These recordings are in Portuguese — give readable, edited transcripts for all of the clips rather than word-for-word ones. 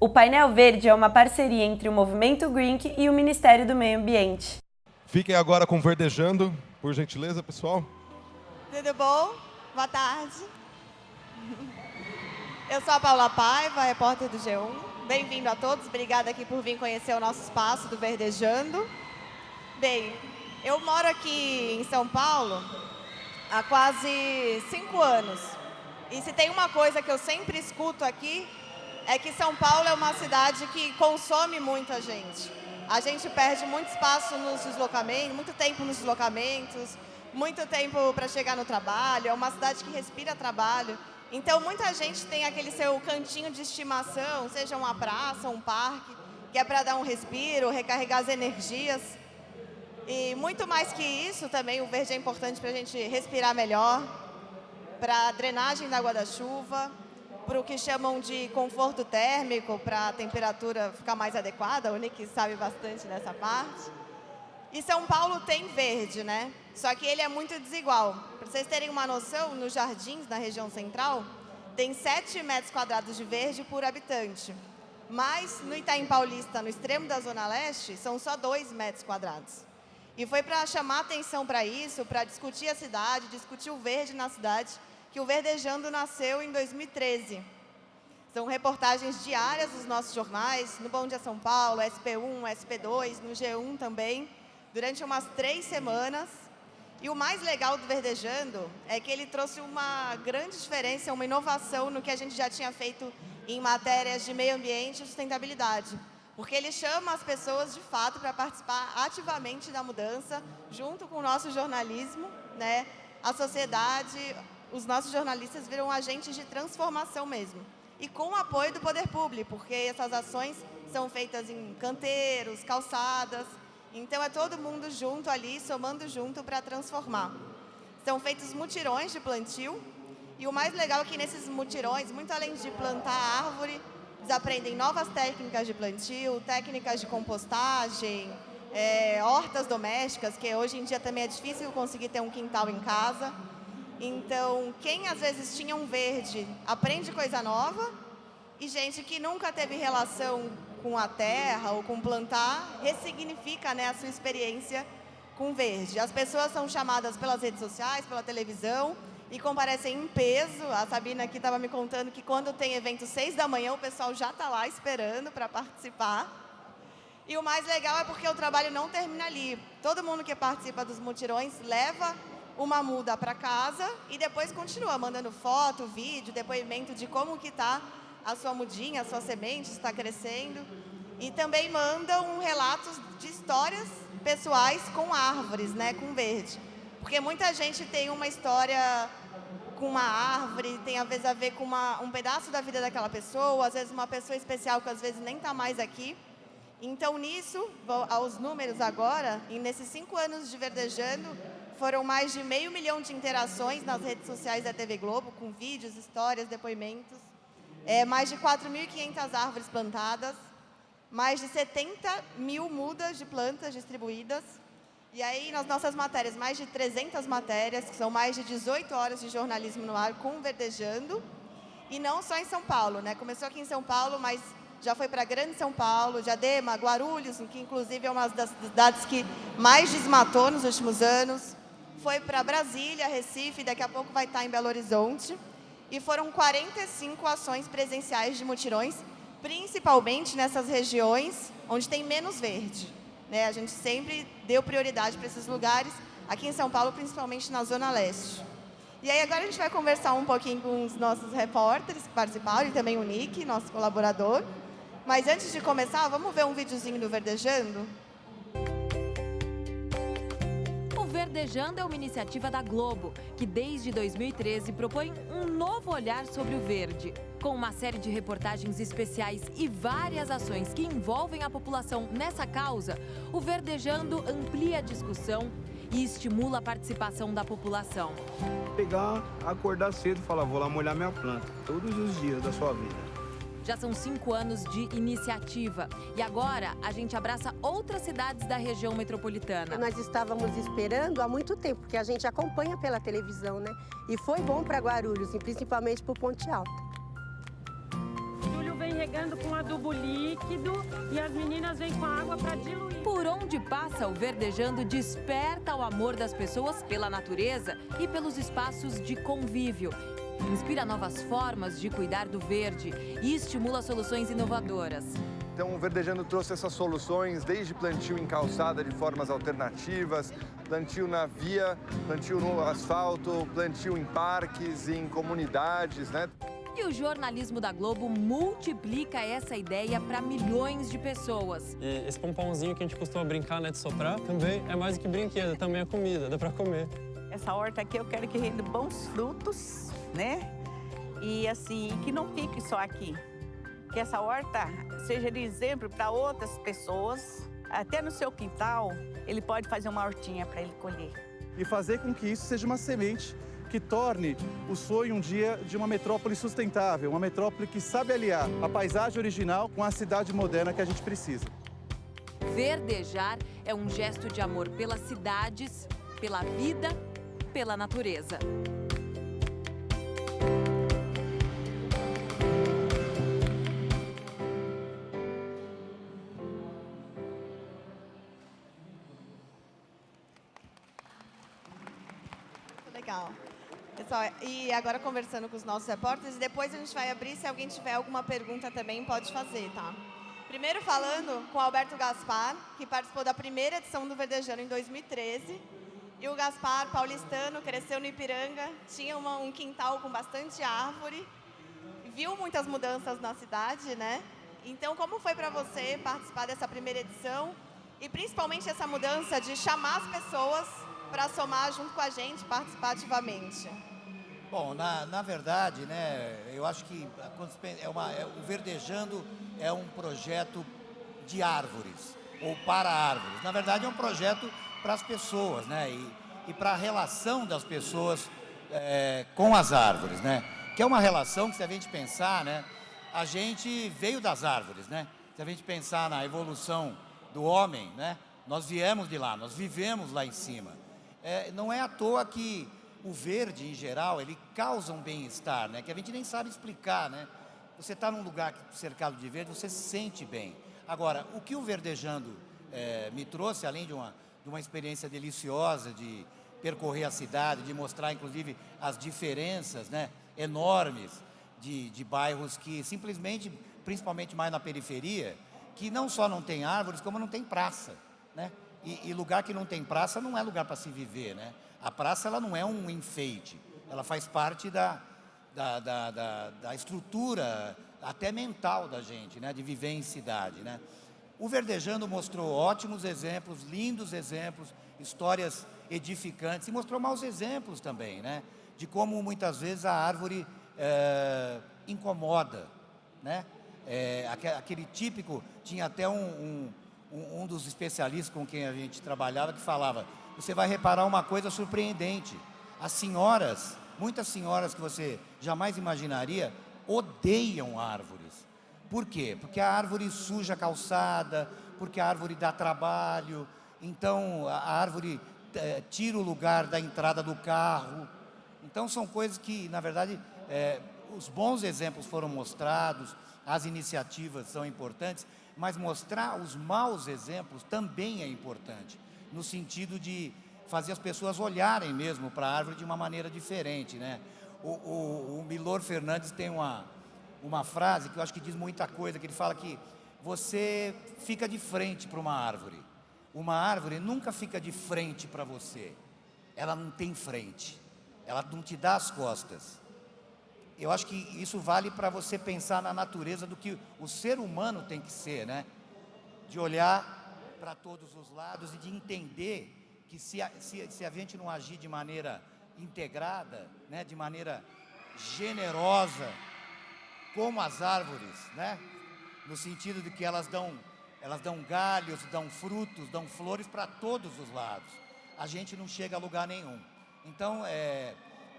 O Painel Verde é uma parceria entre o Movimento Green e o Ministério do Meio Ambiente. Fiquem agora com Verdejando, por gentileza, pessoal. Tudo bom? Boa tarde. Eu sou a Paula Paiva, repórter do G1. Bem-vindo a todos, obrigada aqui por vir conhecer o nosso espaço do Verdejando. Bem, eu moro aqui em São Paulo há quase 5 anos. E se tem uma coisa que eu sempre escuto aqui, é que São Paulo é uma cidade que consome muito a gente. A gente perde muito espaço nos deslocamentos, muito tempo nos deslocamentos, muito tempo para chegar no trabalho, é uma cidade que respira trabalho. Então, muita gente tem aquele seu cantinho de estimação, seja uma praça, um parque, que é para dar um respiro, recarregar as energias. E muito mais que isso, também o verde é importante para a gente respirar melhor, para a drenagem da água da chuva, para o que chamam de conforto térmico, para a temperatura ficar mais adequada. O Nick sabe bastante dessa parte. E São Paulo tem verde, né? Só que ele é muito desigual. Para vocês terem uma noção, nos jardins, na região central, tem 7 metros quadrados de verde por habitante. Mas no Itaim Paulista, no extremo da Zona Leste, são só 2 metros quadrados. E foi para chamar atenção para isso, para discutir a cidade, discutir o verde na cidade, que o Verdejando nasceu em 2013. São reportagens diárias dos nossos jornais, no Bom Dia São Paulo, SP1, SP2, no G1 também, durante umas 3 semanas. E o mais legal do Verdejando é que ele trouxe uma grande diferença, uma inovação no que a gente já tinha feito em matérias de meio ambiente e sustentabilidade. Porque ele chama as pessoas, de fato, para participar ativamente da mudança, junto com o nosso jornalismo, né? A sociedade, os nossos jornalistas viram agentes de transformação mesmo. E com o apoio do poder público, porque essas ações são feitas em canteiros, calçadas. Então, é todo mundo junto ali, somando junto para transformar. São feitos mutirões de plantio. E o mais legal é que nesses mutirões, muito além de plantar árvore, eles aprendem novas técnicas de plantio, técnicas de compostagem, hortas domésticas, que hoje em dia também é difícil conseguir ter um quintal em casa. Então, quem às vezes tinha um verde, aprende coisa nova. E gente que nunca teve relação com a terra ou com plantar, ressignifica, né, a sua experiência com verde. As pessoas são chamadas pelas redes sociais, pela televisão, e comparecem em peso. A Sabina aqui estava me contando que quando tem evento 6 da manhã, o pessoal já está lá esperando para participar. E o mais legal é porque o trabalho não termina ali. Todo mundo que participa dos mutirões leva uma muda para casa e depois continua mandando foto, vídeo, depoimento de como que está a sua mudinha, a sua semente está crescendo. E também mandam relatos de histórias pessoais com árvores, né, com verde. Porque muita gente tem uma história com uma árvore, tem às vezes a ver com um pedaço da vida daquela pessoa, às vezes uma pessoa especial que às vezes nem está mais aqui. Então, nisso, aos números agora, e nesses 5 anos de Verdejando, foram mais de 500 mil de interações nas redes sociais da TV Globo, com vídeos, histórias, depoimentos. Mais de 4.500 árvores plantadas, mais de 70 mil mudas de plantas distribuídas. E aí, nas nossas matérias, mais de 300 matérias, que são mais de 18 horas de jornalismo no ar com Verdejando. E não só em São Paulo, né? Começou aqui em São Paulo, mas já foi para Grande São Paulo, Diadema, Guarulhos, que inclusive é uma das cidades que mais desmatou nos últimos anos. Foi para Brasília, Recife, daqui a pouco vai estar em Belo Horizonte. E foram 45 ações presenciais de mutirões, principalmente nessas regiões onde tem menos verde, né? A gente sempre deu prioridade para esses lugares, aqui em São Paulo, principalmente na Zona Leste. E aí agora a gente vai conversar um pouquinho com os nossos repórteres que participaram, e também o Nick, nosso colaborador. Mas antes de começar, vamos ver um videozinho do Verdejando? Verdejando é uma iniciativa da Globo, que desde 2013 propõe um novo olhar sobre o verde. Com uma série de reportagens especiais e várias ações que envolvem a população nessa causa, o Verdejando amplia a discussão e estimula a participação da população. Pegar, acordar cedo e falar, vou lá molhar minha planta, todos os dias da sua vida. Já são 5 anos de iniciativa e agora a gente abraça outras cidades da região metropolitana. Nós estávamos esperando há muito tempo, porque a gente acompanha pela televisão, né? E foi bom para Guarulhos, e principalmente para o Ponte Alta. Julho vem regando com adubo líquido e as meninas vêm com a água para diluir. Por onde passa, o Verdejando desperta o amor das pessoas pela natureza e pelos espaços de convívio. Inspira novas formas de cuidar do verde e estimula soluções inovadoras. Então, o Verdejando trouxe essas soluções, desde plantio em calçada de formas alternativas, plantio na via, plantio no asfalto, plantio em parques, em comunidades, né? E o jornalismo da Globo multiplica essa ideia para milhões de pessoas. E esse pompãozinho que a gente costuma brincar, né, de soprar, também é mais do que brinquedo, também é comida, dá para comer. Essa horta aqui eu quero que renda bons frutos, né? E assim, que não fique só aqui. Que essa horta seja de exemplo para outras pessoas. Até no seu quintal, ele pode fazer uma hortinha para ele colher. E fazer com que isso seja uma semente que torne o sonho um dia de uma metrópole sustentável, uma metrópole que sabe aliar a paisagem original com a cidade moderna que a gente precisa. Verdejar é um gesto de amor pelas cidades, pela vida, pela natureza. Legal. Pessoal, e agora conversando com os nossos repórteres, e depois a gente vai abrir, se alguém tiver alguma pergunta também pode fazer, tá? Primeiro falando com o Alberto Gaspar, que participou da primeira edição do Verdejando em 2013. E o Gaspar, paulistano, cresceu no Ipiranga, tinha um quintal com bastante árvore, viu muitas mudanças na cidade, né? Então, como foi para você participar dessa primeira edição e principalmente essa mudança de chamar as pessoas para somar junto com a gente, participar ativamente? Bom, na verdade, né, eu acho que o Verdejando é um projeto de árvores, ou para árvores. Na verdade, é um projeto para as pessoas, né, e para a relação das pessoas com as árvores, né, que é uma relação que, se a gente pensar, né, a gente veio das árvores, né, se a gente pensar na evolução do homem, né, nós viemos de lá, nós vivemos lá em cima. Não é à toa que o verde, em geral, ele causa um bem-estar, né? Que a gente nem sabe explicar, né? Você está num lugar cercado de verde, você se sente bem. Agora, o que o Verdejando me trouxe, além de uma experiência deliciosa de percorrer a cidade, de mostrar, inclusive, as diferenças, né, enormes de bairros que simplesmente, principalmente mais na periferia, que não só não tem árvores, como não tem praça, né? E lugar que não tem praça não é lugar para se viver, né? A praça, ela não é um enfeite, ela faz parte da estrutura até mental da gente, né? De viver em cidade, né? O Verdejando mostrou ótimos exemplos, lindos exemplos, histórias edificantes e mostrou maus exemplos também, né? De como muitas vezes a árvore incomoda, né? Aquele típico, tinha até um dos especialistas com quem a gente trabalhava que falava: você vai reparar uma coisa surpreendente, as senhoras, muitas senhoras que você jamais imaginaria, odeiam árvores. Por quê? Porque a árvore suja a calçada, porque a árvore dá trabalho, então a árvore tira o lugar da entrada do carro. Então são coisas que, na verdade, os bons exemplos foram mostrados, as iniciativas são importantes, mas mostrar os maus exemplos também é importante, no sentido de fazer as pessoas olharem mesmo para a árvore de uma maneira diferente, né? O Milor Fernandes tem uma frase que eu acho que diz muita coisa, que ele fala que você fica de frente para uma árvore nunca fica de frente para você, ela não tem frente, ela não te dá as costas. Eu acho que isso vale para você pensar na natureza do que o ser humano tem que ser, né? De olhar para todos os lados e de entender que se a gente não agir de maneira integrada, né? De maneira generosa, como as árvores, né? No sentido de que elas dão galhos, dão frutos, dão flores para todos os lados. A gente não chega a lugar nenhum. Então,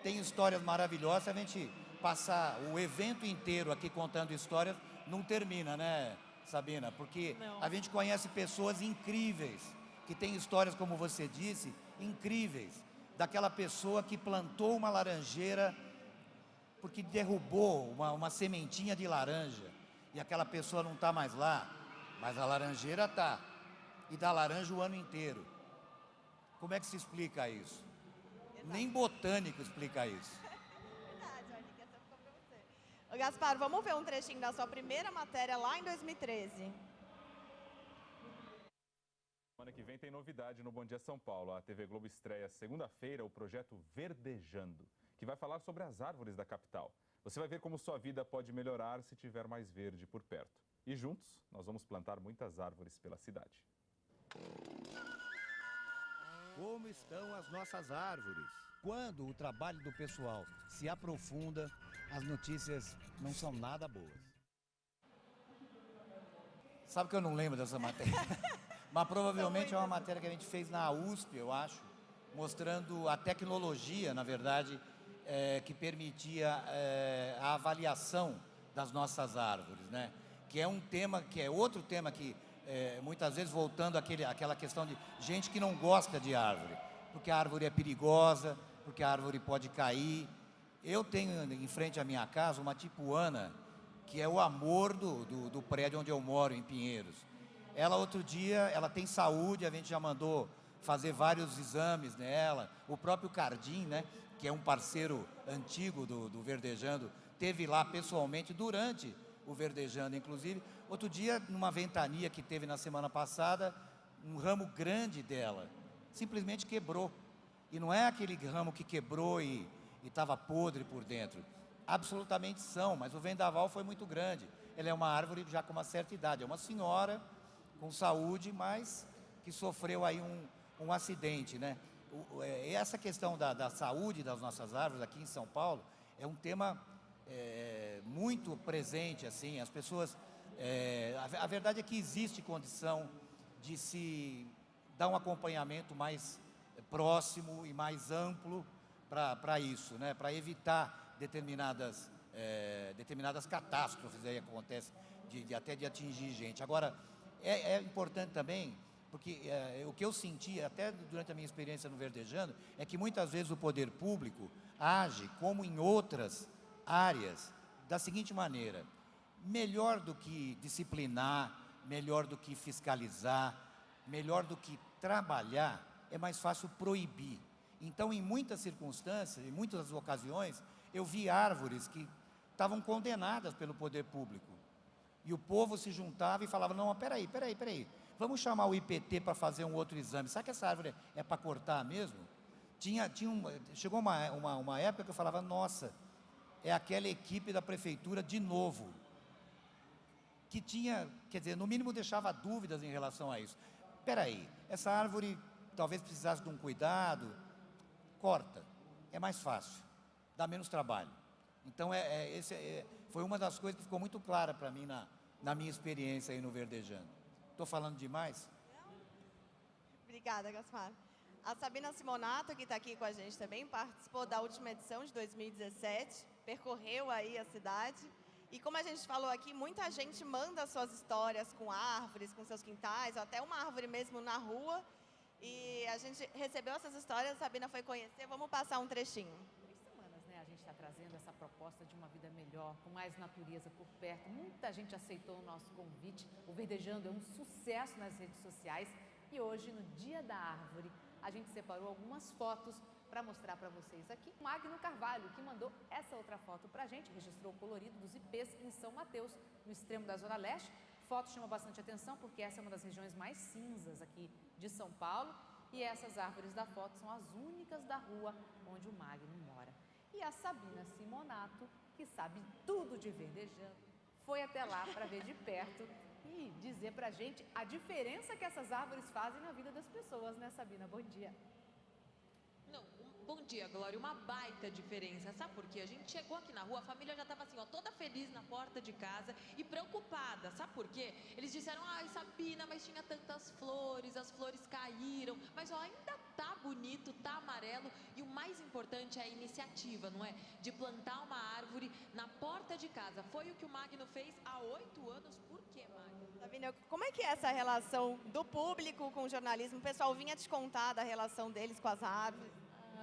tem histórias maravilhosas, a gente passar o evento inteiro aqui contando histórias, não termina, né, Sabina? Porque a gente conhece pessoas incríveis, que têm histórias, como você disse, incríveis. Daquela pessoa que plantou uma laranjeira porque derrubou uma sementinha de laranja. e aquela pessoa não está mais lá, mas a laranjeira está. E dá laranja o ano inteiro. Como é que se explica isso? Exato. Nem botânico explica isso. Verdade, Arnica, essa ficou pra você. Ô, Gaspar, vamos ver um trechinho da sua primeira matéria lá em 2013. Semana que vem tem novidade no Bom Dia São Paulo. A TV Globo estreia segunda-feira o projeto Verdejando, que vai falar sobre as árvores da capital. Você vai ver como sua vida pode melhorar se tiver mais verde por perto. E juntos, nós vamos plantar muitas árvores pela cidade. Como estão as nossas árvores? Quando o trabalho do pessoal se aprofunda, as notícias não são nada boas. Sabe que eu não lembro dessa matéria? Mas provavelmente é uma matéria que a gente fez na USP, eu acho, mostrando a tecnologia, na verdade, que permitia a avaliação das nossas árvores, né? Que é um tema, que é outro tema que, muitas vezes, voltando àquela questão de gente que não gosta de árvore, porque a árvore é perigosa, porque a árvore pode cair. Eu tenho em frente à minha casa uma tipuana, que é o amor do prédio onde eu moro, em Pinheiros. Ela, outro dia, ela tem saúde, a gente já mandou fazer vários exames nela. O próprio Cardim, né, que é um parceiro antigo do Verdejando, teve lá pessoalmente durante o Verdejando, inclusive. Outro dia, numa ventania que teve na semana passada, um ramo grande dela simplesmente quebrou. E não é aquele ramo que quebrou e estava podre por dentro. Absolutamente são, mas o vendaval foi muito grande. Ela é uma árvore já com uma certa idade, é uma senhora com saúde, mas que sofreu aí um acidente, né? Essa questão da saúde das nossas árvores aqui em São Paulo é um tema muito presente, assim, as pessoas... a verdade é que existe condição de se dar um acompanhamento mais próximo e mais amplo para isso, né? Para evitar determinadas catástrofes aí que acontecem, até de atingir gente. Agora, é importante também, porque o que eu senti, até durante a minha experiência no Verdejando, é que muitas vezes o poder público age, como em outras áreas, da seguinte maneira: melhor do que disciplinar, melhor do que fiscalizar, melhor do que trabalhar, é mais fácil proibir. Então, em muitas circunstâncias, em muitas ocasiões, eu vi árvores que estavam condenadas pelo poder público. E o povo se juntava e falava: não, peraí, vamos chamar o IPT para fazer um outro exame. Será que essa árvore é para cortar mesmo? Chegou uma época que eu falava: nossa, é aquela equipe da prefeitura de novo, que tinha, quer dizer, no mínimo deixava dúvidas em relação a isso. Peraí, essa árvore talvez precisasse de um cuidado, corta, é mais fácil, dá menos trabalho. Então, foi uma das coisas que ficou muito clara para mim na minha experiência aí no Verdejando. Estou falando demais? Obrigada, Gaspar. A Sabina Simonato, que está aqui com a gente também, participou da última edição de 2017, percorreu aí a cidade. E como a gente falou aqui, muita gente manda suas histórias com árvores, com seus quintais, até uma árvore mesmo na rua. E a gente recebeu essas histórias, a Sabina foi conhecer, vamos passar um trechinho. 3 semanas, né, a gente está trazendo essa proposta de uma vida melhor, com mais natureza por perto. Muita gente aceitou o nosso convite. O Verdejando é um sucesso nas redes sociais. E hoje, no Dia da Árvore, a gente separou algumas fotos para mostrar para vocês aqui. O Magno Carvalho, que mandou essa outra foto para a gente, registrou o colorido dos ipês em São Mateus, no extremo da Zona Leste. Foto chama bastante atenção porque essa é uma das regiões mais cinzas aqui de São Paulo. E essas árvores da foto são as únicas da rua onde o Magno mora. E a Sabina Simonato, que sabe tudo de Verdejando, foi até lá para ver de perto e dizer pra gente a diferença que essas árvores fazem na vida das pessoas, né, Sabina? Bom dia. Não, bom dia, Glória. Uma baita diferença. Sabe por quê? A gente chegou aqui na rua, a família já estava assim, ó, toda feliz na porta de casa e preocupada. Sabe por quê? Eles disseram: ai, Sabina, mas tinha tantas flores, as flores caíram. Mas, ó, ainda tá bonito, tá amarelo. E o mais importante é a iniciativa, não é? De plantar uma árvore na porta de casa. Foi o que o Magno fez há 8 anos. Por quê, Magno? Sabina, como é que é essa relação do público com o jornalismo? O pessoal vinha te contar da relação deles com as árvores.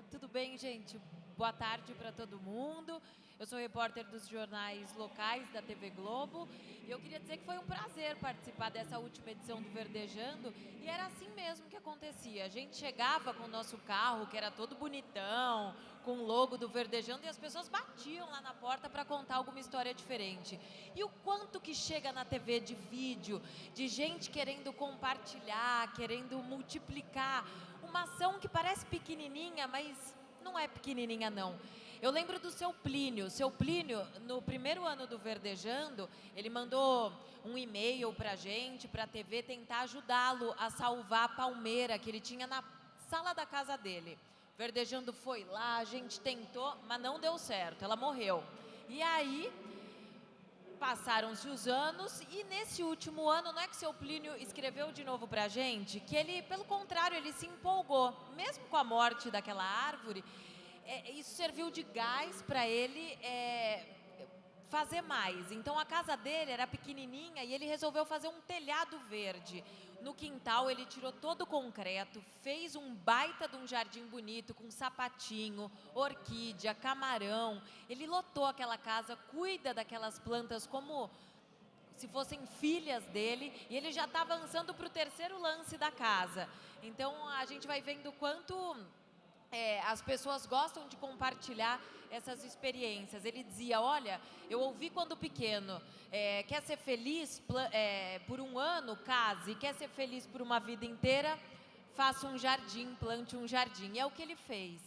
Tudo bem, gente? Boa tarde para todo mundo. Eu sou repórter dos jornais locais da TV Globo e eu queria dizer que foi um prazer participar dessa última edição do Verdejando e era assim mesmo que acontecia. A gente chegava com o nosso carro, que era todo bonitão, com o logo do Verdejando e as pessoas batiam lá na porta para contar alguma história diferente. E o quanto que chega na TV de vídeo, de gente querendo compartilhar, querendo multiplicar uma ação que parece pequenininha, mas não é pequenininha não. Eu lembro do seu Plínio. Seu Plínio, no primeiro ano do Verdejando, ele mandou um e-mail pra gente, pra TV, tentar ajudá-lo a salvar a palmeira que ele tinha na sala da casa dele. Verdejando foi lá, a gente tentou, mas não deu certo, ela morreu. E aí, passaram-se os anos e nesse último ano, não é que seu Plínio escreveu de novo pra gente, que ele, pelo contrário, ele se empolgou, mesmo com a morte daquela árvore, isso serviu de gás para ele fazer mais. Então a casa dele era pequenininha e ele resolveu fazer um telhado verde. No quintal ele tirou todo o concreto, fez um baita de um jardim bonito com sapatinho, orquídea, camarão. Ele lotou aquela casa, cuida daquelas plantas como se fossem filhas dele e ele já está avançando para o terceiro lance da casa. Então a gente vai vendo quanto as pessoas gostam de compartilhar essas experiências. Ele dizia, olha, eu ouvi quando pequeno, quer ser feliz por um ano, case, quer ser feliz por uma vida inteira, faça um jardim, plante um jardim. E é o que ele fez.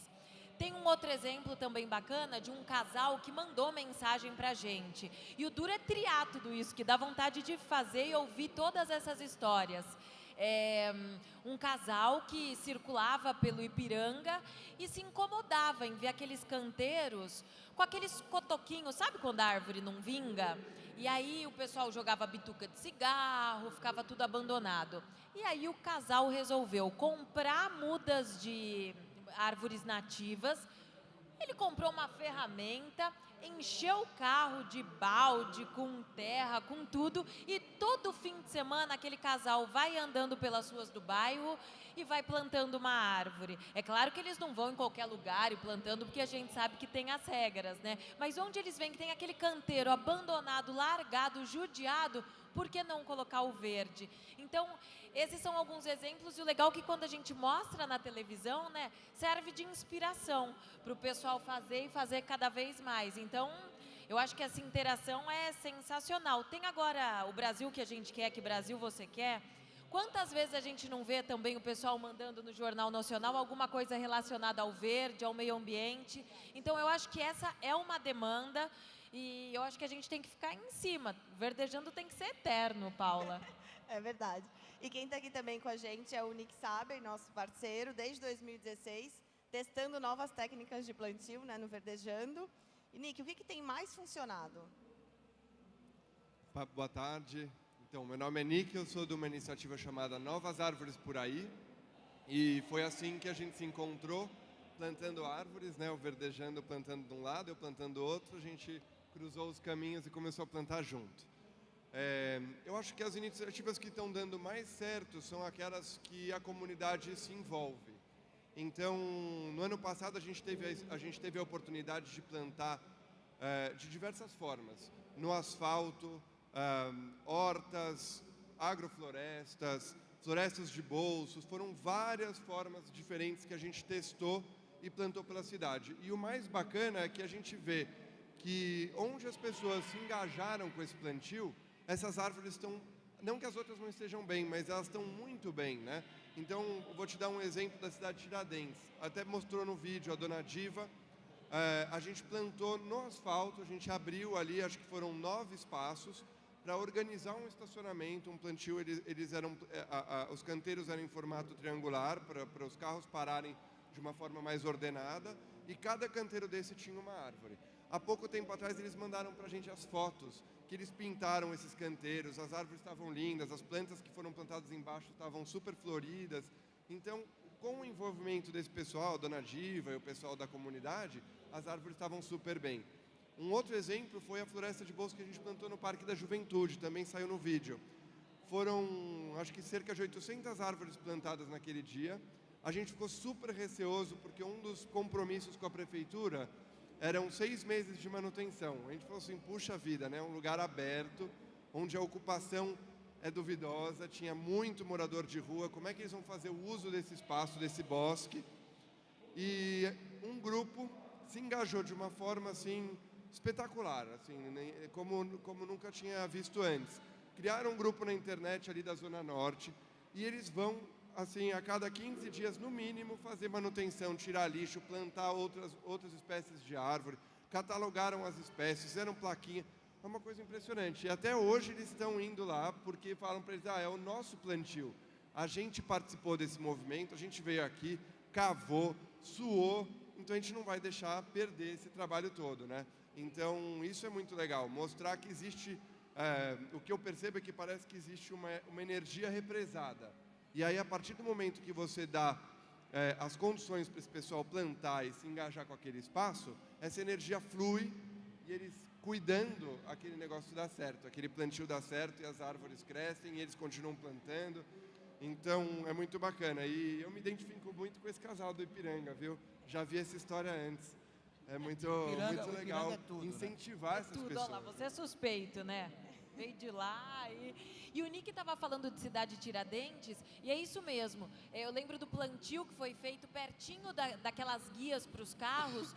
Tem um outro exemplo também bacana de um casal que mandou mensagem pra gente. E o duro é triar tudo isso, que dá vontade de fazer e ouvir todas essas histórias. Um casal que circulava pelo Ipiranga e se incomodava em ver aqueles canteiros com aqueles cotoquinhos, sabe quando a árvore não vinga? E aí o pessoal jogava bituca de cigarro, ficava tudo abandonado. E aí o casal resolveu comprar mudas de árvores nativas. Ele comprou uma ferramenta, encheu o carro de balde, com terra, com tudo, e todo fim de semana aquele casal vai andando pelas ruas do bairro e vai plantando uma árvore. É claro que eles não vão em qualquer lugar e plantando, porque a gente sabe que tem as regras, né? Mas onde eles veem que tem aquele canteiro abandonado, largado, judiado, por que não colocar o verde? Então, esses são alguns exemplos e o legal é que quando a gente mostra na televisão, né, serve de inspiração para o pessoal fazer e fazer cada vez mais. Então, eu acho que essa interação é sensacional. Tem agora o Brasil que a gente quer, que Brasil você quer. Quantas vezes a gente não vê também o pessoal mandando no Jornal Nacional alguma coisa relacionada ao verde, ao meio ambiente? Então, eu acho que essa é uma demanda e eu acho que a gente tem que ficar em cima. Verdejando tem que ser eterno, Paula. É verdade. E quem está aqui também com a gente é o Nick Saber, nosso parceiro, desde 2016, testando novas técnicas de plantio, né, no Verdejando. E, Nick, o que tem mais funcionado? Boa tarde. Então, meu nome é Nick, eu sou de uma iniciativa chamada Novas Árvores por Aí. E foi assim que a gente se encontrou, plantando árvores, né, o Verdejando plantando de um lado, eu plantando do outro, a gente cruzou os caminhos e começou a plantar junto. Eu acho que as iniciativas que estão dando mais certo são aquelas que a comunidade se envolve. Então, no ano passado a gente teve a oportunidade de plantar de diversas formas. No asfalto, hortas, agroflorestas, florestas de bolsos, foram várias formas diferentes que a gente testou e plantou pela cidade. E o mais bacana é que a gente vê que onde as pessoas se engajaram com esse plantio, essas árvores estão, não que as outras não estejam bem, mas elas estão muito bem, né? Então, eu vou te dar um exemplo da cidade de Tiradentes. Até mostrou no vídeo a dona Diva. A gente plantou no asfalto, a gente abriu ali, acho que foram 9 espaços, para organizar um estacionamento, um plantio. Os canteiros eram em formato triangular, para os carros pararem de uma forma mais ordenada, e cada canteiro desse tinha uma árvore. Há pouco tempo atrás, eles mandaram para a gente as fotos que eles pintaram esses canteiros, as árvores estavam lindas, as plantas que foram plantadas embaixo estavam super floridas. Então, com o envolvimento desse pessoal, a dona Diva e o pessoal da comunidade, as árvores estavam super bem. Um outro exemplo foi a floresta de bolso que a gente plantou no Parque da Juventude, também saiu no vídeo. Foram, acho que cerca de 800 árvores plantadas naquele dia. A gente ficou super receoso, porque um dos compromissos com a prefeitura eram 6 meses de manutenção. A gente falou assim, puxa vida, né? Um lugar aberto, onde a ocupação é duvidosa, tinha muito morador de rua, como é que eles vão fazer o uso desse espaço, desse bosque? E um grupo se engajou de uma forma assim espetacular, assim, como nunca tinha visto antes. Criaram um grupo na internet ali da Zona Norte e eles vão, assim, a cada 15 dias no mínimo, fazer manutenção, tirar lixo, plantar outras espécies de árvore, catalogaram as espécies, fizeram plaquinha. É uma coisa impressionante. E até hoje eles estão indo lá porque falam para eles, é o nosso plantio. A gente participou desse movimento, a gente veio aqui, cavou, suou, então a gente não vai deixar perder esse trabalho todo, né? Então isso é muito legal, mostrar que existe, o que eu percebo é que parece que existe uma energia represada. E aí a partir do momento que você dá as condições para esse pessoal plantar e se engajar com aquele espaço, essa energia flui e eles cuidando, aquele negócio dá certo, aquele plantio dá certo e as árvores crescem e eles continuam plantando. Então é muito bacana e eu me identifico muito com esse casal do Ipiranga, viu? Já vi essa história antes. É muito legal incentivar essas pessoas. Olha lá, você é suspeito, né? Veio de lá e o Nick estava falando de Cidade Tiradentes e é isso mesmo. Eu lembro do plantio que foi feito pertinho daquelas guias para os carros.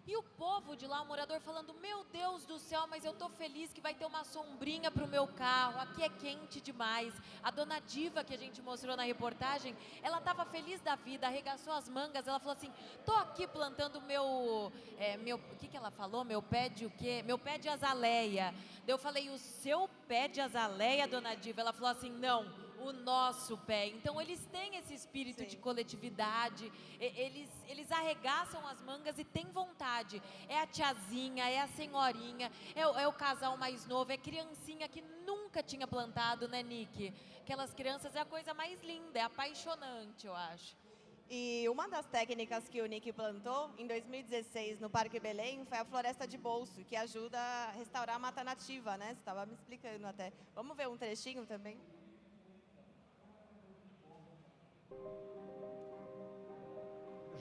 E o povo de lá, o morador falando, meu Deus do céu, mas eu tô feliz que vai ter uma sombrinha pro meu carro, aqui é quente demais. A dona Diva, que a gente mostrou na reportagem, ela tava feliz da vida, arregaçou as mangas, ela falou assim, tô aqui plantando o que ela falou? Meu pé de o quê? Meu pé de azaleia. Daí eu falei, o seu pé de azaleia, dona Diva? Ela falou assim, não, o nosso pé. Então eles têm esse espírito de coletividade, eles arregaçam as mangas e têm vontade. É a tiazinha, é a senhorinha, é o casal mais novo, é criancinha que nunca tinha plantado, né, Nick? Aquelas crianças é a coisa mais linda, é apaixonante, eu acho. E uma das técnicas que o Nick plantou em 2016 no Parque Belém foi a floresta de bolso, que ajuda a restaurar a mata nativa, né? Você estava me explicando até. Vamos ver um trechinho também?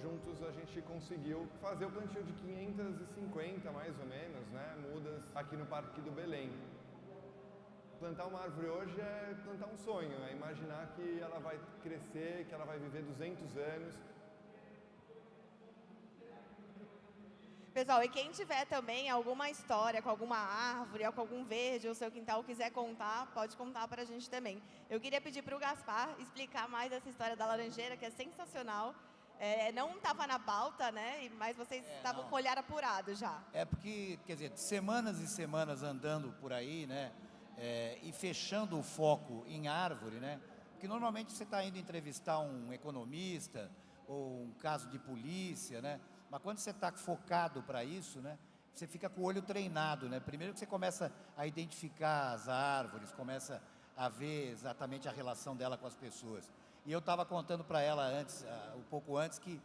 Juntos a gente conseguiu fazer o plantio de 550, mais ou menos, né, mudas aqui no Parque do Belém. Plantar uma árvore hoje é plantar um sonho, é imaginar que ela vai crescer, que ela vai viver 200 anos. Pessoal, e quem tiver também alguma história com alguma árvore, ou com algum verde, ou seu quintal quiser contar, pode contar para a gente também. Eu queria pedir para o Gaspar explicar mais essa história da laranjeira, que é sensacional. Não estava na pauta, né? Mas vocês estavam com o olhar apurado já. É porque, quer dizer, semanas e semanas andando por aí, né? E fechando o foco em árvore, né? Porque normalmente você está indo entrevistar um economista ou um caso de polícia, né? Mas quando você está focado para isso, né? Você fica com o olho treinado, né? Primeiro que você começa a identificar as árvores, começa a ver exatamente a relação dela com as pessoas. E eu estava contando para ela antes, um pouco antes, que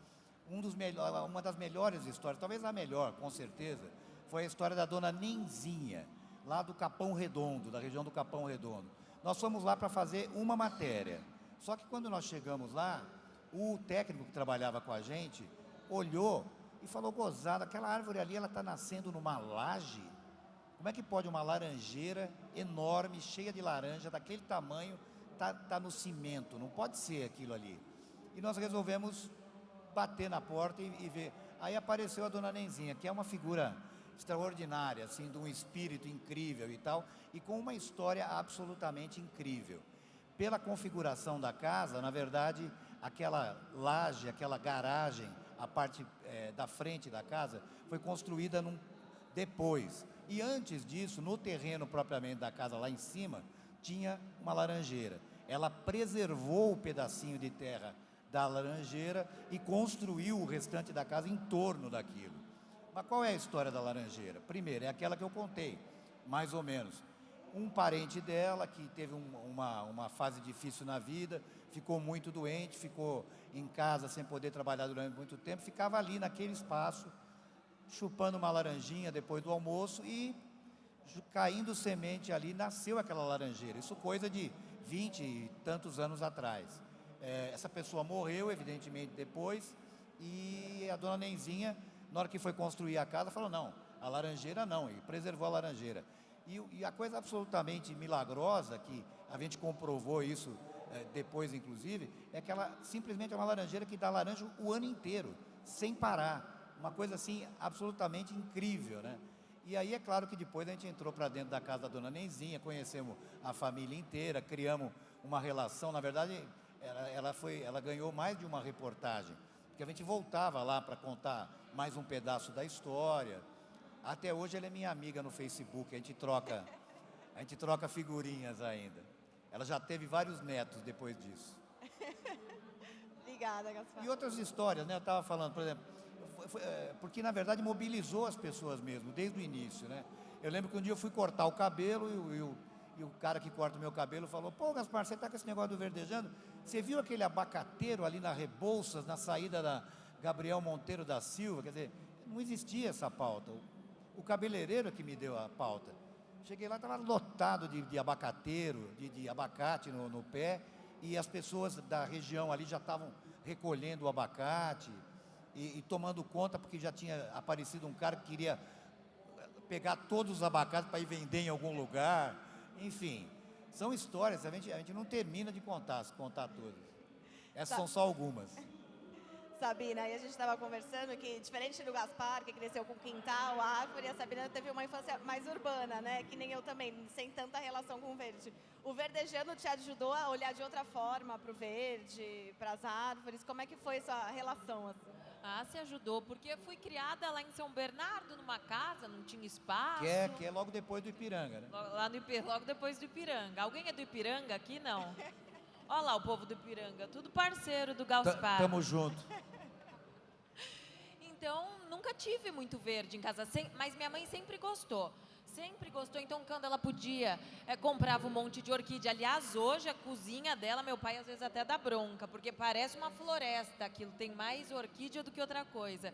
uma das melhores histórias, talvez a melhor, com certeza, foi a história da dona Nenzinha, lá do Capão Redondo, da região do Capão Redondo. Nós fomos lá para fazer uma matéria. Só que quando nós chegamos lá, o técnico que trabalhava com a gente olhou e falou, gozada, aquela árvore ali, ela está nascendo numa laje? Como é que pode uma laranjeira enorme, cheia de laranja, daquele tamanho, tá no cimento? Não pode ser aquilo ali. E nós resolvemos bater na porta e ver. Aí apareceu a dona Nenzinha, que é uma figura extraordinária, assim, de um espírito incrível e tal, e com uma história absolutamente incrível. Pela configuração da casa, na verdade, aquela laje, aquela garagem, a parte da frente da casa, foi construída depois. E antes disso, no terreno propriamente da casa, lá em cima, tinha uma laranjeira. Ela preservou o pedacinho de terra da laranjeira e construiu o restante da casa em torno daquilo. Mas qual é a história da laranjeira? Primeiro, é aquela que eu contei, mais ou menos. Um parente dela que teve uma fase difícil na vida, ficou muito doente, ficou em casa sem poder trabalhar durante muito tempo, ficava ali naquele espaço, chupando uma laranjinha depois do almoço e caindo semente ali, nasceu aquela laranjeira. Isso coisa de 20 e tantos anos atrás. Essa pessoa morreu, evidentemente, depois, e a dona Nenzinha na hora que foi construir a casa, falou, não, a laranjeira não, e preservou a laranjeira. E a coisa absolutamente milagrosa, que a gente comprovou isso depois, inclusive, é que ela simplesmente é uma laranjeira que dá laranja o ano inteiro, sem parar. Uma coisa assim, absolutamente incrível, né? E aí é claro que depois a gente entrou para dentro da casa da dona Nenzinha, conhecemos a família inteira, criamos uma relação. Na verdade, ela ganhou mais de uma reportagem, porque a gente voltava lá para contar mais um pedaço da história. Até hoje ela é minha amiga no Facebook, a gente troca figurinhas ainda. Ela já teve vários netos depois disso. Obrigada, Gaspar. E outras histórias, né? Eu estava falando, por exemplo, porque na verdade mobilizou as pessoas mesmo, desde o início, né? Eu lembro que um dia eu fui cortar o cabelo e o cara que corta o meu cabelo falou, pô, Gaspar, você tá com esse negócio do Verdejando? Você viu aquele abacateiro ali na Rebouças, na saída da Gabriel Monteiro da Silva? Quer dizer, não existia essa pauta. O cabeleireiro que me deu a pauta. Cheguei lá, estava lotado de abacateiro, de abacate no pé, e as pessoas da região ali já estavam recolhendo o abacate e tomando conta, porque já tinha aparecido um cara que queria pegar todos os abacates para ir vender em algum lugar. Enfim, são histórias, a gente não termina de contar todas. Essas são só algumas. Sabina, aí a gente estava conversando que, diferente do Gaspar, que cresceu com quintal, árvore, a Sabina teve uma infância mais urbana, né? Que nem eu também, sem tanta relação com o verde. O Verdejando te ajudou a olhar de outra forma para o verde, para as árvores? Como é que foi essa relação? Assim? Ah, se ajudou, porque eu fui criada lá em São Bernardo, numa casa, não tinha espaço. Que é logo depois do Ipiranga, né? Logo depois do Ipiranga. Alguém é do Ipiranga aqui? Não. Olha lá o povo do Ipiranga, tudo parceiro do Gaspar. Tamo junto. Então, nunca tive muito verde em casa, mas minha mãe sempre gostou. Sempre gostou, então quando ela podia, comprava um monte de orquídea. Aliás, hoje a cozinha dela, meu pai às vezes até dá bronca, porque parece uma floresta, aquilo tem mais orquídea do que outra coisa.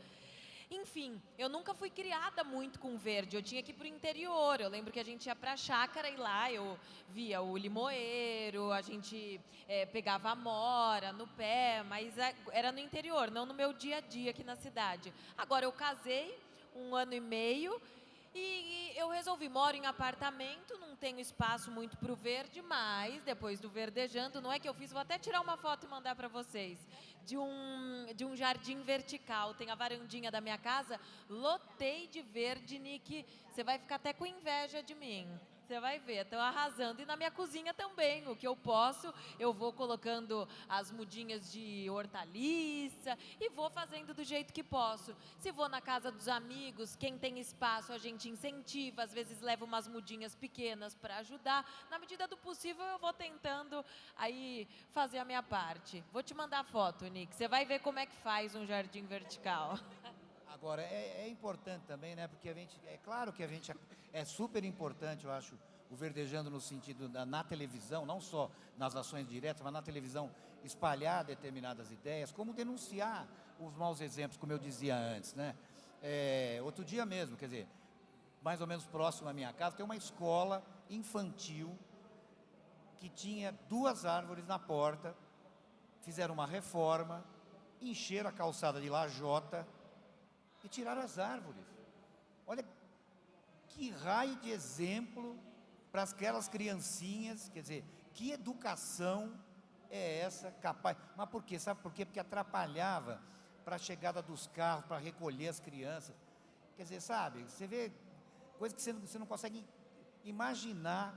Enfim, eu nunca fui criada muito com verde, eu tinha que ir pro interior. Eu lembro que a gente ia pra chácara e lá eu via o limoeiro, a gente pegava amora no pé, mas era no interior, não no meu dia a dia aqui na cidade. Agora eu casei 1 ano e meio e eu resolvi, moro em apartamento, não tenho espaço muito pro verde, mas depois do Verdejando, não é que eu fiz, vou até tirar uma foto e mandar para vocês, de um jardim vertical. Tem a varandinha da minha casa, lotei de verde, Nick, você vai ficar até com inveja de mim. Você vai ver, estou arrasando. E na minha cozinha também, o que eu posso, eu vou colocando as mudinhas de hortaliça e vou fazendo do jeito que posso. Se vou na casa dos amigos, quem tem espaço a gente incentiva, às vezes leva umas mudinhas pequenas para ajudar. Na medida do possível eu vou tentando aí fazer a minha parte. Vou te mandar foto, Nick, você vai ver como é que faz um jardim vertical. Agora, é importante também, né? Porque é claro que é super importante, eu acho, o Verdejando no sentido na televisão, não só nas ações diretas, mas na televisão espalhar determinadas ideias, como denunciar os maus exemplos, como eu dizia antes, né? Outro dia mesmo, quer dizer, mais ou menos próximo à minha casa, tem uma escola infantil que tinha 2 árvores na porta, fizeram uma reforma, encheram a calçada de lajota e tiraram as árvores. Olha que raio de exemplo para aquelas criancinhas, quer dizer, que educação é essa capaz? Mas por quê? Sabe por quê? Porque atrapalhava para a chegada dos carros, para recolher as crianças. Quer dizer, sabe, você vê coisa que você não consegue imaginar,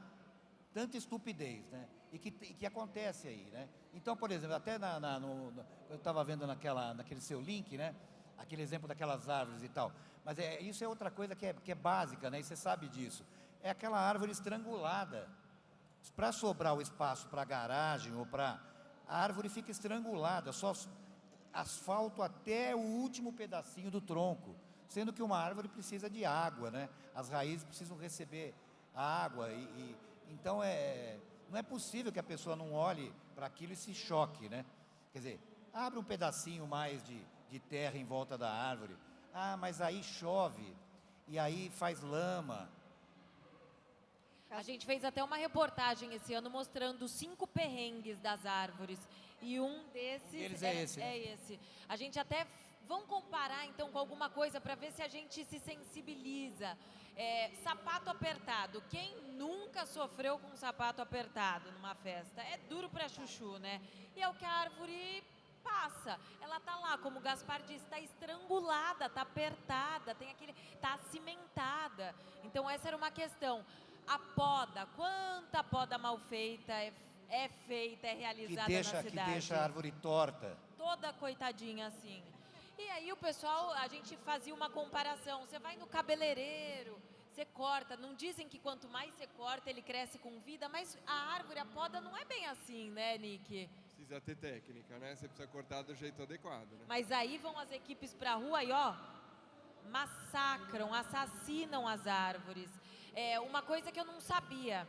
tanta estupidez, né? E que acontece aí, né? Então, por exemplo, até eu estava vendo naquele seu link, né? Aquele exemplo daquelas árvores e tal. Mas isso é outra coisa que é básica, né? E você sabe disso. É aquela árvore estrangulada. Para sobrar o espaço para a garagem ou para... A árvore fica estrangulada, só asfalto até o último pedacinho do tronco. Sendo que uma árvore precisa de água, né? As raízes precisam receber água. Então, não é possível que a pessoa não olhe para aquilo e se choque, né? Quer dizer, abre um pedacinho mais de terra em volta da árvore. Ah, mas aí chove, e aí faz lama. A gente fez até uma reportagem esse ano mostrando 5 perrengues das árvores. E um desses é esse. É esse. A gente até Vamos comparar então com alguma coisa para ver se a gente se sensibiliza. Sapato apertado. Quem nunca sofreu com um sapato apertado numa festa? É duro para chuchu, né? E é o que a árvore passa. Ela tá lá, como o Gaspar disse, tá estrangulada, tá apertada, tá cimentada. Então essa era uma questão. A poda, quanta poda mal feita é feita, é realizada na cidade. Que deixa a árvore torta. Toda coitadinha assim. E aí o pessoal, a gente fazia uma comparação. Você vai no cabeleireiro, você corta. Não dizem que quanto mais você corta, ele cresce com vida, mas a árvore, a poda não é bem assim, né, Nick? Precisa ter técnica, né? Você precisa cortar do jeito adequado, né? Mas aí vão as equipes pra rua e, ó, massacram, assassinam as árvores. Uma coisa que eu não sabia.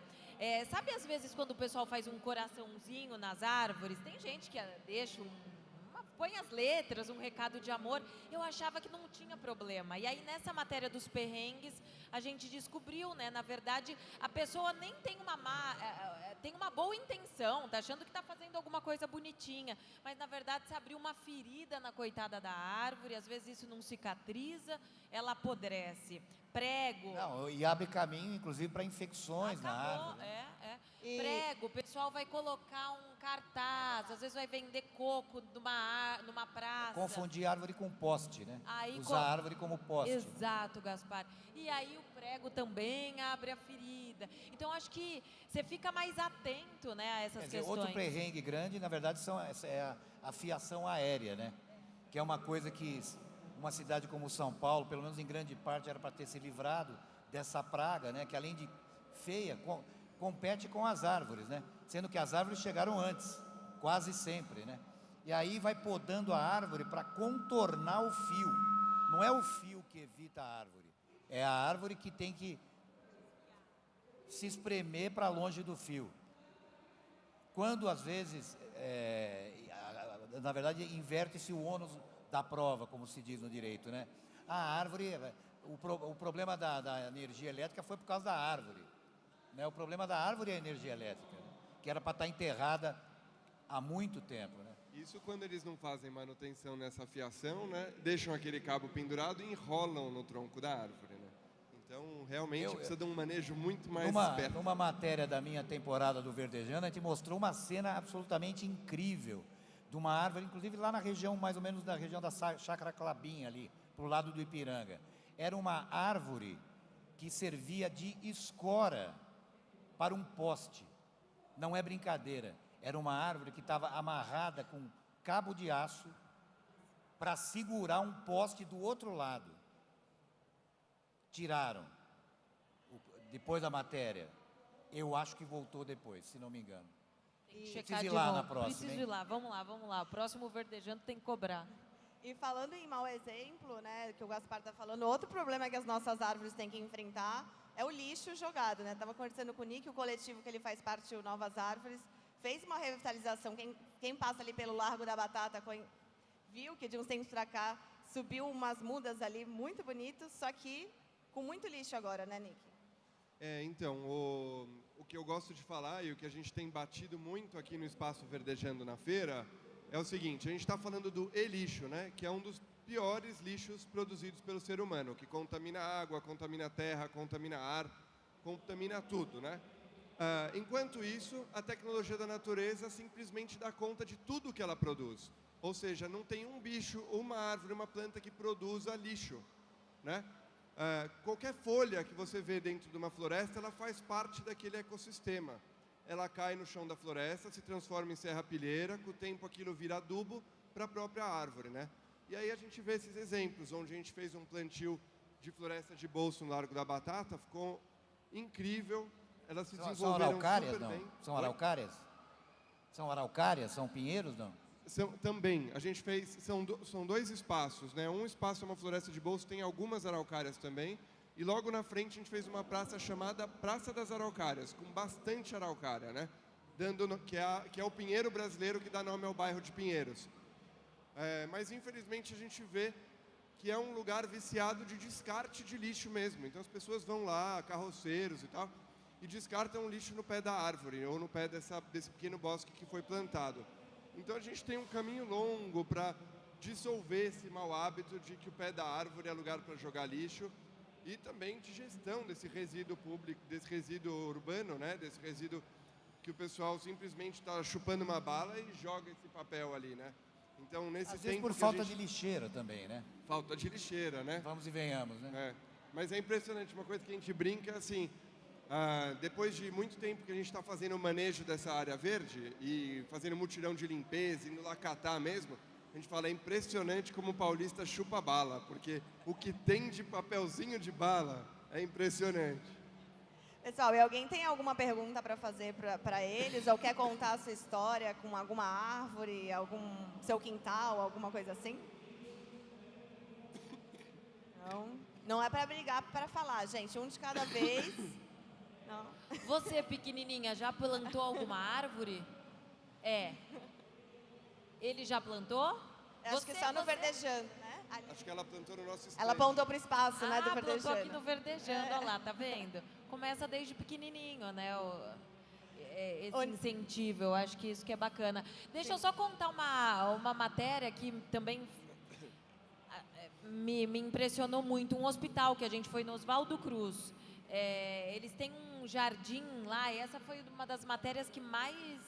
Sabe, às vezes, quando o pessoal faz um coraçãozinho nas árvores, tem gente que deixa põe as letras, um recado de amor. Eu achava que não tinha problema. E aí, nessa matéria dos perrengues, a gente descobriu, né? Na verdade, a pessoa nem tem tem uma boa intenção, tá achando que tá fazendo alguma coisa bonitinha. Mas, na verdade, se abriu uma ferida na coitada da árvore, às vezes isso não cicatriza, ela apodrece. Prego. Não, e abre caminho, inclusive, para infecções na árvore. Prego, o pessoal vai colocar um cartaz, às vezes vai vender coco numa praça. Confundir árvore com poste, né? Aí, usar a árvore como poste. Exato, Gaspar. E aí o prego também abre a ferida. Então, acho que você fica mais atento, né, a essas questões. Outro perrengue grande, na verdade, é a fiação aérea, né? Que é uma coisa que uma cidade como São Paulo, pelo menos em grande parte, era para ter se livrado dessa praga, né? Que além de feia, compete com as árvores, né? Sendo que as árvores chegaram antes, quase sempre, né? E aí vai podando a árvore para contornar o fio. Não é o fio que evita a árvore, é a árvore que tem que se espremer para longe do fio. Quando, às vezes, na verdade, inverte-se o ônus da prova, como se diz no direito, né? A árvore, o problema da energia elétrica foi por causa da árvore, né? O problema da árvore é a energia elétrica, né? Que era para estar enterrada há muito tempo, né? Isso quando eles não fazem manutenção nessa fiação, né? Deixam aquele cabo pendurado e enrolam no tronco da árvore, né? Então, realmente precisa de um manejo muito mais esperto. Numa matéria da minha temporada do Verdejando, a gente mostrou uma cena absolutamente incrível de uma árvore, inclusive lá na região, mais ou menos na região da Chácara Clabim, ali, pro lado do Ipiranga. Era uma árvore que servia de escora para um poste. Não é brincadeira. Era uma árvore que estava amarrada com cabo de aço para segurar um poste do outro lado. Tiraram. Depois da matéria. Eu acho que voltou depois, se não me engano. Tem que checar de lá novo. na próxima. Preciso ir lá, vamos lá. O próximo Verdejando tem que cobrar. E falando em mau exemplo, né, que o Gaspar está falando, outro problema que as nossas árvores têm que enfrentar é o lixo jogado, né? Estava conversando com o Nick, o coletivo que ele faz parte, o Novas Árvores, fez uma revitalização. Quem passa ali pelo Largo da Batata viu que de uns tempos para cá subiu umas mudas ali muito bonitas, só que com muito lixo agora, né, Nick? Então, o que eu gosto de falar e o que a gente tem batido muito aqui no Espaço Verdejando na feira é o seguinte: a gente está falando do e-lixo, né? Que é um dos piores lixos produzidos pelo ser humano, que contamina a água, contamina a terra, contamina ar, contamina tudo, né? Enquanto isso, a tecnologia da natureza simplesmente dá conta de tudo que ela produz. Ou seja, não tem um bicho, uma árvore, uma planta que produza lixo, né? Qualquer folha que você vê dentro de uma floresta, ela faz parte daquele ecossistema. Ela cai no chão da floresta, se transforma em serrapilheira, com o tempo aquilo vira adubo para a própria árvore, né? E aí a gente vê esses exemplos, onde a gente fez um plantio de floresta de bolso no Largo da Batata, ficou incrível, elas se desenvolveram super bem. São araucárias? São araucárias? São pinheiros, não? Também, a gente fez, são dois espaços, né? Um espaço é uma floresta de bolso, tem algumas araucárias também, e logo na frente a gente fez uma praça chamada Praça das Araucárias, com bastante araucária, né? Que é o pinheiro brasileiro que dá nome ao bairro de Pinheiros. Mas infelizmente a gente vê que é um lugar viciado de descarte de lixo mesmo, então as pessoas vão lá, carroceiros e tal, e descartam o lixo no pé da árvore, ou no pé desse pequeno bosque que foi plantado. Então a gente tem um caminho longo para dissolver esse mau hábito de que o pé da árvore é lugar para jogar lixo e também de gestão desse resíduo público, desse resíduo urbano, né? Desse resíduo que o pessoal simplesmente está chupando uma bala e joga esse papel ali, né? Então, nesse Às vezes tempo por que falta de lixeira também, né? Falta de lixeira, né? Vamos e venhamos, né? É. Mas é impressionante, uma coisa que a gente brinca, assim, depois de muito tempo que a gente está fazendo o manejo dessa área verde e fazendo mutirão de limpeza, indo lá catar mesmo, a gente fala, é impressionante como o paulista chupa bala, porque o que tem de papelzinho de bala é impressionante. Pessoal, e alguém tem alguma pergunta para fazer para eles? Ou quer contar a sua história com alguma árvore, algum seu quintal, alguma coisa assim? Não é para brigar, para falar, gente. Um de cada vez. Não. Você, pequenininha, já plantou alguma árvore? É. Ele já plantou? Acho que só no Verdejando, né? Acho que ela plantou no nosso estande. Ela apontou para o espaço, né, do Verdejando. Plantou aqui no Verdejando, olha lá, tá vendo? Começa desde pequenininho, né? Esse incentivo, eu acho que isso que é bacana. Deixa eu só contar uma matéria que também me impressionou muito. Um hospital que a gente foi no Oswaldo Cruz. Eles têm um jardim lá, e essa foi uma das matérias que mais...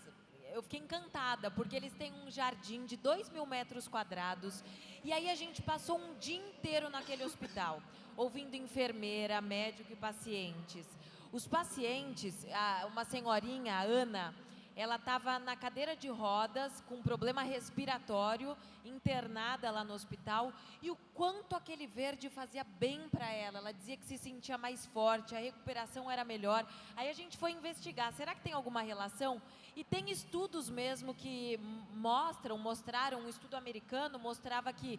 Eu fiquei encantada, porque eles têm um jardim de 2.000 metros quadrados. E aí a gente passou um dia inteiro naquele hospital, ouvindo enfermeira, médico e pacientes. Os pacientes, uma senhorinha, a Ana, ela estava na cadeira de rodas, com problema respiratório, internada lá no hospital, e o quanto aquele verde fazia bem para ela. Ela dizia que se sentia mais forte, a recuperação era melhor. Aí a gente foi investigar, será que tem alguma relação? E tem estudos mesmo que mostraram, um estudo americano mostrava que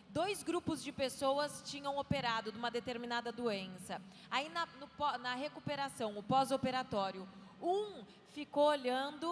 2 grupos de pessoas tinham operado de uma determinada doença. Aí na recuperação, o pós-operatório, um ficou olhando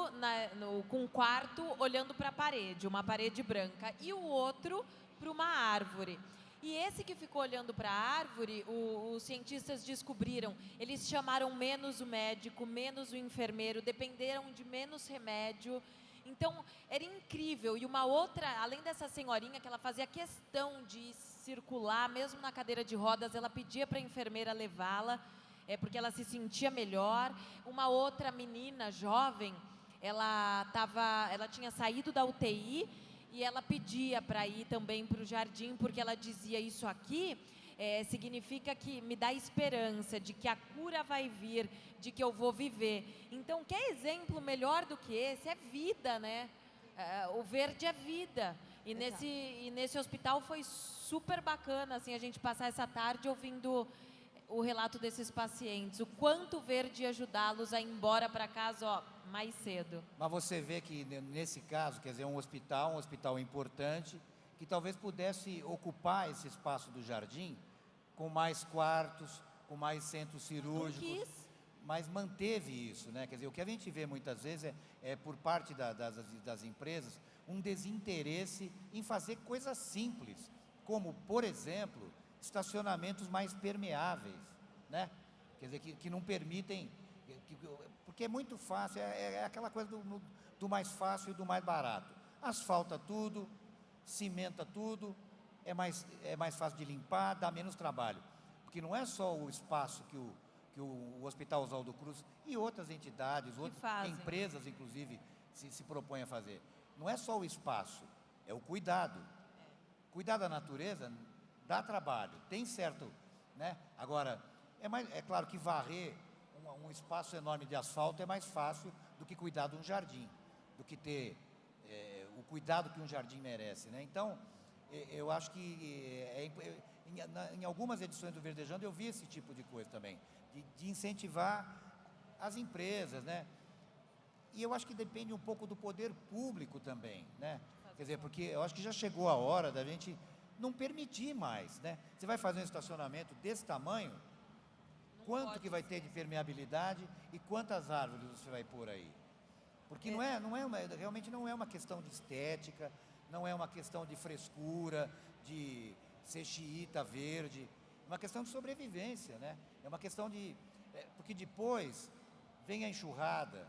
com um quarto, olhando para a parede, uma parede branca, e o outro para uma árvore. E esse que ficou olhando para a árvore, os cientistas descobriram, eles chamaram menos o médico, menos o enfermeiro, dependeram de menos remédio. Então, era incrível. E uma outra, além dessa senhorinha, que ela fazia questão de circular, mesmo na cadeira de rodas, ela pedia para a enfermeira levá-la, porque ela se sentia melhor. Uma outra menina jovem, ela tinha saído da UTI e ela pedia para ir também para o jardim, porque ela dizia, isso aqui significa que me dá esperança de que a cura vai vir, de que eu vou viver. Então, que exemplo melhor do que esse? É vida, né? O verde é vida. E nesse hospital foi super bacana, assim, a gente passar essa tarde ouvindo o relato desses pacientes, o quanto o verde ia ajudá-los a ir embora para casa, mais cedo. Mas você vê que nesse caso, quer dizer, um hospital importante, que talvez pudesse ocupar esse espaço do jardim com mais quartos, com mais centros cirúrgicos, mas manteve isso, né? Quer dizer, o que a gente vê muitas vezes é por parte das empresas, um desinteresse em fazer coisas simples, como, por exemplo, estacionamentos mais permeáveis, né? Quer dizer, que não permitem, porque é muito fácil, é aquela coisa do mais fácil e do mais barato. Asfalta tudo, cimenta tudo, é mais fácil de limpar, dá menos trabalho. Porque não é só o espaço que o Hospital Oswaldo Cruz e outras entidades, outras empresas, inclusive, se propõem a fazer. Não é só o espaço, é o cuidado. Cuidar da natureza dá trabalho, tem certo, né? Agora, é claro que varrer um espaço enorme de asfalto é mais fácil do que cuidar de um jardim, do que ter o cuidado que um jardim merece, né? Então, eu acho que em algumas edições do Verdejando eu vi esse tipo de coisa também, de incentivar as empresas, né? E eu acho que depende um pouco do poder público também, né? Quer dizer, porque eu acho que já chegou a hora da gente não permitir mais, né? Você vai fazer um estacionamento desse tamanho, quanto que vai ter de permeabilidade e quantas árvores você vai pôr aí? Porque realmente não é uma questão de estética, não é uma questão de frescura, de ser xiita verde, é uma questão de sobrevivência, né? É uma questão de... porque depois vem a enxurrada,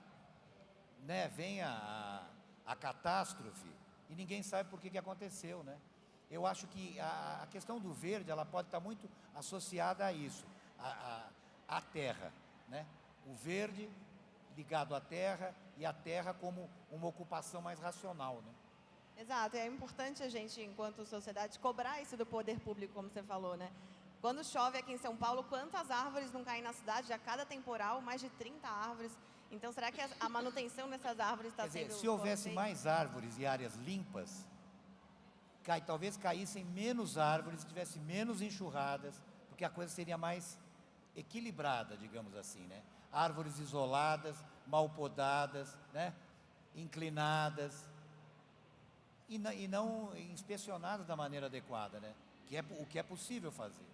né? Vem a catástrofe e ninguém sabe por que aconteceu, né? Eu acho que a questão do verde, ela pode estar muito associada a isso, à terra, né? O verde ligado à terra e a terra como uma ocupação mais racional, né? Exato, é importante a gente, enquanto sociedade, cobrar isso do poder público, como você falou, né? Quando chove aqui em São Paulo, quantas árvores não caem na cidade? A cada temporal, mais de 30 árvores. Então, será que a manutenção dessas árvores está sendo... Se houvesse mais árvores e áreas limpas, talvez caíssem menos árvores, tivesse menos enxurradas, porque a coisa seria mais equilibrada, digamos assim, né? Árvores isoladas, mal podadas, né? Inclinadas, e não inspecionadas da maneira adequada, né? O que é possível fazer.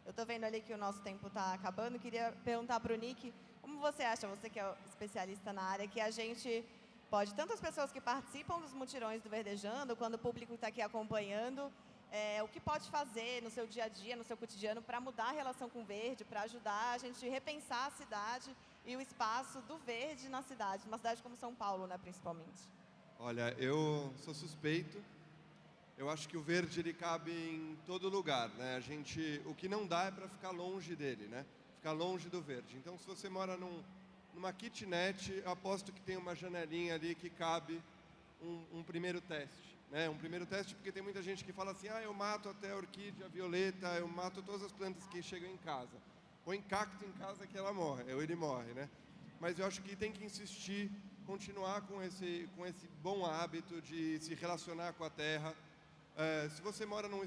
Eu estou vendo ali que o nosso tempo está acabando. Queria perguntar para o Nick, como você acha, você que é especialista na área, que a gente pode, tanto as pessoas que participam dos mutirões do Verdejando, quando o público está aqui acompanhando, o que pode fazer no seu dia a dia, no seu cotidiano, para mudar a relação com o verde, para ajudar a gente a repensar a cidade e o espaço do verde na cidade, numa cidade como São Paulo, né, principalmente? Olha, eu sou suspeito. Eu acho que o verde, ele cabe em todo lugar, né? O que não dá é para ficar longe dele, né? Ficar longe do verde. Então, se você mora numa kitnet, eu aposto que tem uma janelinha ali que cabe um primeiro teste, né? Um primeiro teste, porque tem muita gente que fala assim, eu mato até a orquídea, a violeta, eu mato todas as plantas que chegam em casa. Põe cacto em casa que ela morre, ou ele morre, né? Mas eu acho que tem que insistir, continuar com esse bom hábito de se relacionar com a terra. Se você mora num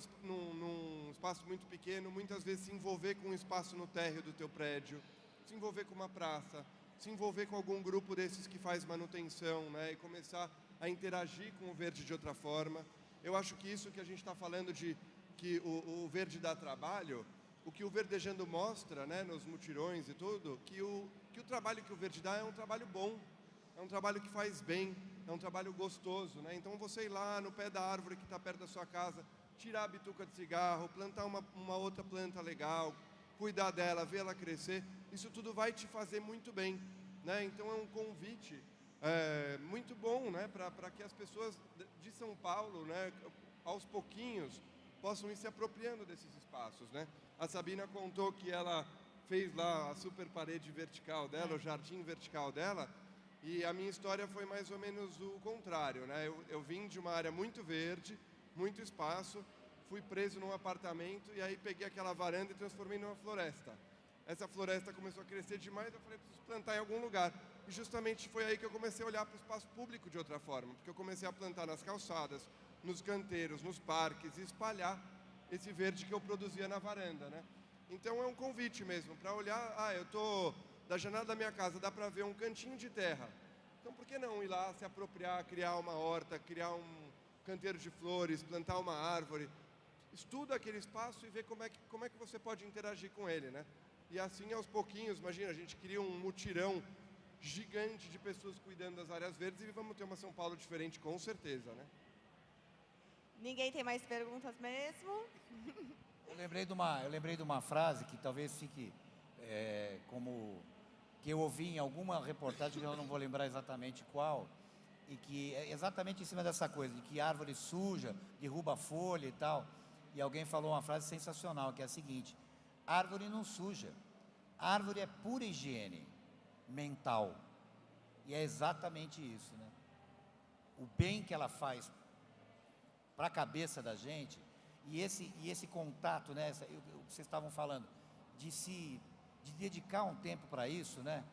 espaço muito pequeno, muitas vezes se envolver com um espaço no térreo do teu prédio, se envolver com uma praça, se envolver com algum grupo desses que faz manutenção, né, e começar a interagir com o verde de outra forma. Eu acho que isso que a gente está falando de que o verde dá trabalho, o que o Verdejando mostra, né, nos mutirões e tudo, que o trabalho que o verde dá é um trabalho bom, é um trabalho que faz bem, é um trabalho gostoso, né? Então você ir lá no pé da árvore que está perto da sua casa, tirar a bituca de cigarro, plantar uma outra planta legal, cuidar dela, ver ela crescer, isso tudo vai te fazer muito bem, né? Então é um convite muito bom, né? Para que as pessoas de São Paulo, né, aos pouquinhos, possam ir se apropriando desses espaços, né? A Sabina contou que ela fez lá a super parede vertical dela, o jardim vertical dela. E a minha história foi mais ou menos o contrário, né? Eu vim de uma área muito verde, muito espaço, fui preso num apartamento e aí peguei aquela varanda e transformei numa floresta. Essa floresta começou a crescer demais, eu falei, preciso plantar em algum lugar. E justamente foi aí que eu comecei a olhar para o espaço público de outra forma, porque eu comecei a plantar nas calçadas, nos canteiros, nos parques e espalhar esse verde que eu produzia na varanda, né? Então é um convite mesmo, para olhar, eu estou... Da janela da minha casa dá para ver um cantinho de terra. Então, por que não ir lá, se apropriar, criar uma horta, criar um canteiro de flores, plantar uma árvore? Estuda aquele espaço e vê como é que você pode interagir com ele, né? E assim, aos pouquinhos, imagina, a gente cria um mutirão gigante de pessoas cuidando das áreas verdes e vamos ter uma São Paulo diferente, com certeza, né? Ninguém tem mais perguntas mesmo? Eu lembrei de uma frase que talvez fique que eu ouvi em alguma reportagem, que eu não vou lembrar exatamente qual, e que é exatamente em cima dessa coisa, de que árvore suja, derruba folha e tal. E alguém falou uma frase sensacional, que é a seguinte: árvore não suja, árvore é pura higiene mental. E é exatamente isso, né? O bem que ela faz para a cabeça da gente, e esse contato, né, o que vocês estavam falando, de dedicar um tempo para isso, né?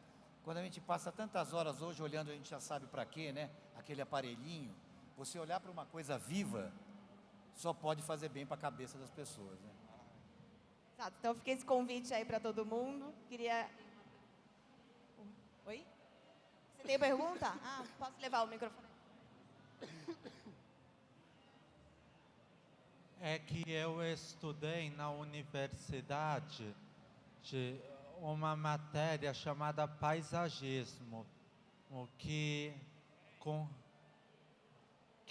Quando a gente passa tantas horas hoje olhando, a gente já sabe para quê, né? Aquele aparelhinho, você olhar para uma coisa viva, só pode fazer bem para a cabeça das pessoas, né? Exato, então fica esse convite aí para todo mundo. Queria... Oi? Você tem pergunta? Posso levar o microfone? É que eu estudei na universidade uma matéria chamada paisagismo, que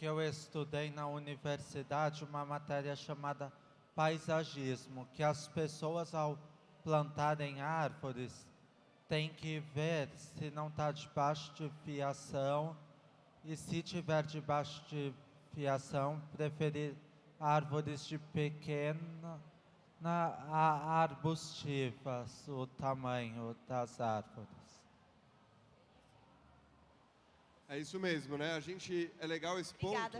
eu estudei na universidade uma matéria chamada paisagismo, que as pessoas ao plantarem árvores têm que ver se não está debaixo de fiação, e se tiver debaixo de fiação, preferir árvores de pequena a arbustivas, o tamanho das árvores. É isso mesmo, né? É legal esse ponto. Obrigada.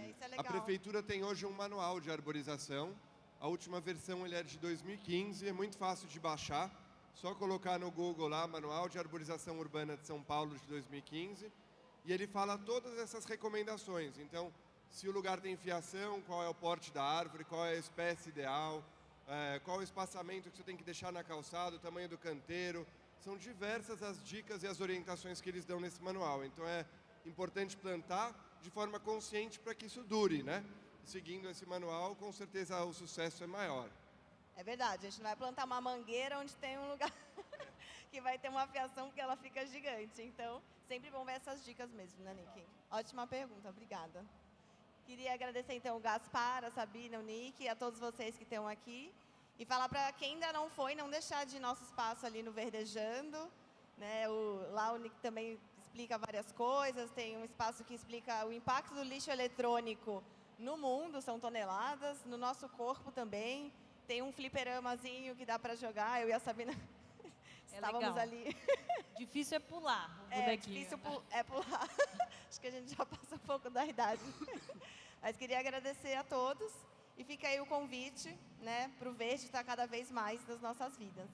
Isso é legal. A prefeitura tem hoje um manual de arborização. A última versão ele é de 2015, é muito fácil de baixar. Só colocar no Google lá, Manual de Arborização Urbana de São Paulo de 2015. E ele fala todas essas recomendações. Então, se o lugar tem fiação, qual é o porte da árvore, qual é a espécie ideal, qual é o espaçamento que você tem que deixar na calçada, o tamanho do canteiro. São diversas as dicas e as orientações que eles dão nesse manual. Então, é importante plantar de forma consciente para que isso dure, né? Seguindo esse manual, com certeza o sucesso é maior. É verdade, a gente não vai plantar uma mangueira onde tem um lugar que vai ter uma fiação porque ela fica gigante. Então, sempre bom ver essas dicas mesmo, né, Nick? Ótima pergunta, obrigada. Queria agradecer então o Gaspar, a Sabina, o Nick, a todos vocês que estão aqui. E falar para quem ainda não foi, não deixar de ir nosso espaço ali no Verdejando. Né? Lá o Nick também explica várias coisas, tem um espaço que explica o impacto do lixo eletrônico no mundo, são toneladas, no nosso corpo também. Tem um fliperamazinho que dá para jogar, eu e a Sabina estávamos legal. Ali. Difícil é pular o bonequinho. Difícil é pular. Acho que a gente já passa um pouco da idade. Mas queria agradecer a todos e fica aí o convite, né, para o verde estar cada vez mais nas nossas vidas.